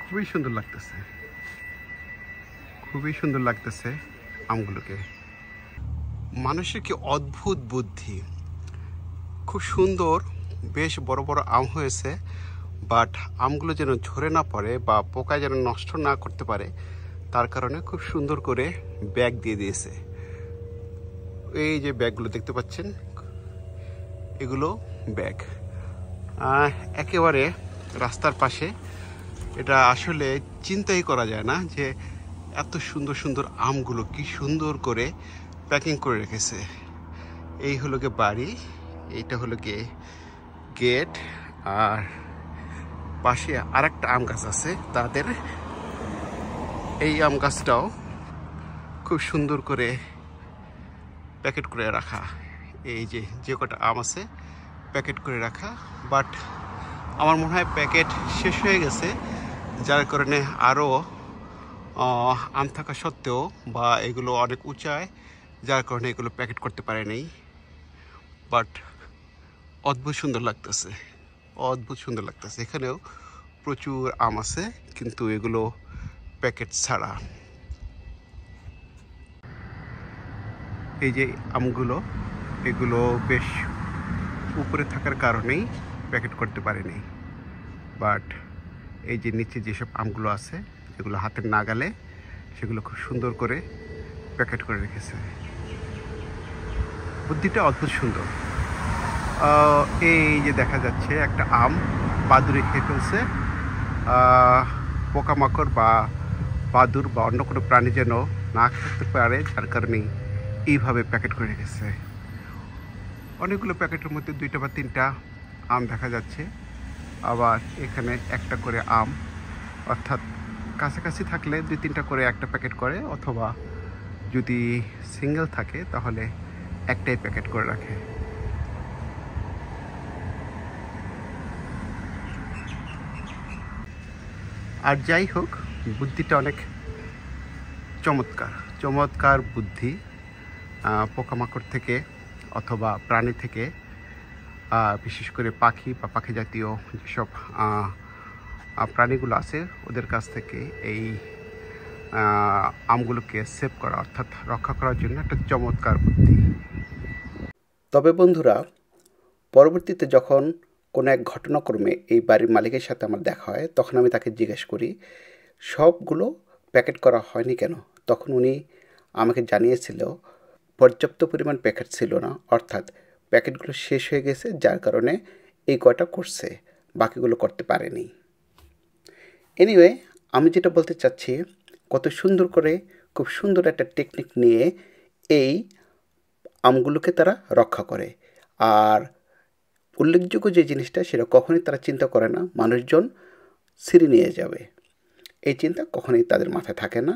খুবই সুন্দর লাগতেছে, খুবই সুন্দর লাগতেছে আমগুলোকে। মানুষের কি অদ্ভুত বুদ্ধি, খুব সুন্দর, বেশ বড় বড় আম হয়েছে, বাট আমগুলো যেন ঝরে না পড়ে বা পোকায় যেন নষ্ট না করতে পারে তার কারণে খুব সুন্দর করে ব্যাগ দিয়ে দিয়েছে। এই যে ব্যাগগুলো দেখতে পাচ্ছেন, এগুলো ব্যাগ একেবারে রাস্তার পাশে। এটা আসলে চিন্তাই করা যায় না যে এত সুন্দর সুন্দর আমগুলো কি সুন্দর করে প্যাকিং করে রেখেছে। এই হলো গিয়ে বাড়ি, এইটা হলো গিয়ে গেট, আর পাশে আরেকটা আম গাছ আছে তাদের। এই আম গাছটাও খুব সুন্দর করে প্যাকেট করে রাখা। এই যে কটা আম আছে প্যাকেট করে রাখা, বাট আমার মনে হয় প্যাকেট শেষ হয়ে গেছে, যার কারণে আরও আম থাকা সত্ত্বেও বা এগুলো অনেক উঁচায়, যার কারণে এগুলো প্যাকেট করতে পারে নাই। বাট অদ্ভুত সুন্দর লাগতেছে, অদ্ভুত সুন্দর লাগতেছে। এখানেও প্রচুর আম আছে কিন্তু এগুলো প্যাকেট ছাড়া। এই যে আমগুলো, এগুলো বেশ উপরে থাকার কারণেই প্যাকেট করতে পারেনি। বাট এই যে নিচে যেসব আমগুলো আছে যেগুলো হাতের নাগালে, সেগুলো খুব সুন্দর করে প্যাকেট করে রেখেছে। বুদ্ধিটা অদ্ভুত সুন্দর। এই যে দেখা যাচ্ছে একটা আম বাদুড়ে খেয়ে ফেলছে। পোকামাকড় বা বাদুড় বা অন্য কোনো প্রাণী যেন না খেতে পারে, যার কারণেই এইভাবে প্যাকেট করে রেখেছে। অনেকগুলো প্যাকেটের মধ্যে 2টা বা 3টা আম দেখা যাচ্ছে, আবার এখানে একটা করে আম, অর্থাৎ কাছাকাছি থাকলে 2-3টা করে একটা প্যাকেট করে, অথবা যদি সিঙ্গেল থাকে তাহলে একটাই প্যাকেট করে রাখে। আর যাই হোক, বুদ্ধিটা অনেক চমৎকার, চমৎকার বুদ্ধি। পোকামাকড় থেকে অথবা প্রাণী থেকে, বিশেষ করে পাখি বা পাখি জাতীয় যেসব প্রাণীগুলো আছে ওদের কাছ থেকে এই আমগুলোকে সেভ করা অর্থাৎ রক্ষা করার জন্য একটা চমৎকার বুদ্ধি। তবে বন্ধুরা, পরবর্তীতে যখন কোনো এক ঘটনাক্রমে এই বাড়ির মালিকের সাথে আমার দেখা হয়, তখন আমি তাকে জিজ্ঞেস করি সবগুলো প্যাকেট করা হয়নি কেন। তখন উনি আমাকে জানিয়েছিল পর্যাপ্ত পরিমাণ প্যাকেট ছিল না, অর্থাৎ প্যাকেটগুলো শেষ হয়ে গেছে, যার কারণে এই কয়টা করছে, বাকিগুলো করতে পারেনি। এনিওয়ে, আমি যেটা বলতে চাচ্ছি, কত সুন্দর করে খুব সুন্দর একটা টেকনিক নিয়ে এই আমগুলোকে তারা রক্ষা করে। আর উল্লেখযোগ্য যে জিনিসটা, সেটা কখনোই তারা চিন্তা করে না মানুষজন ছিঁড়ে নিয়ে যাবে। এই চিন্তা কখনোই তাদের মাথায় থাকে না।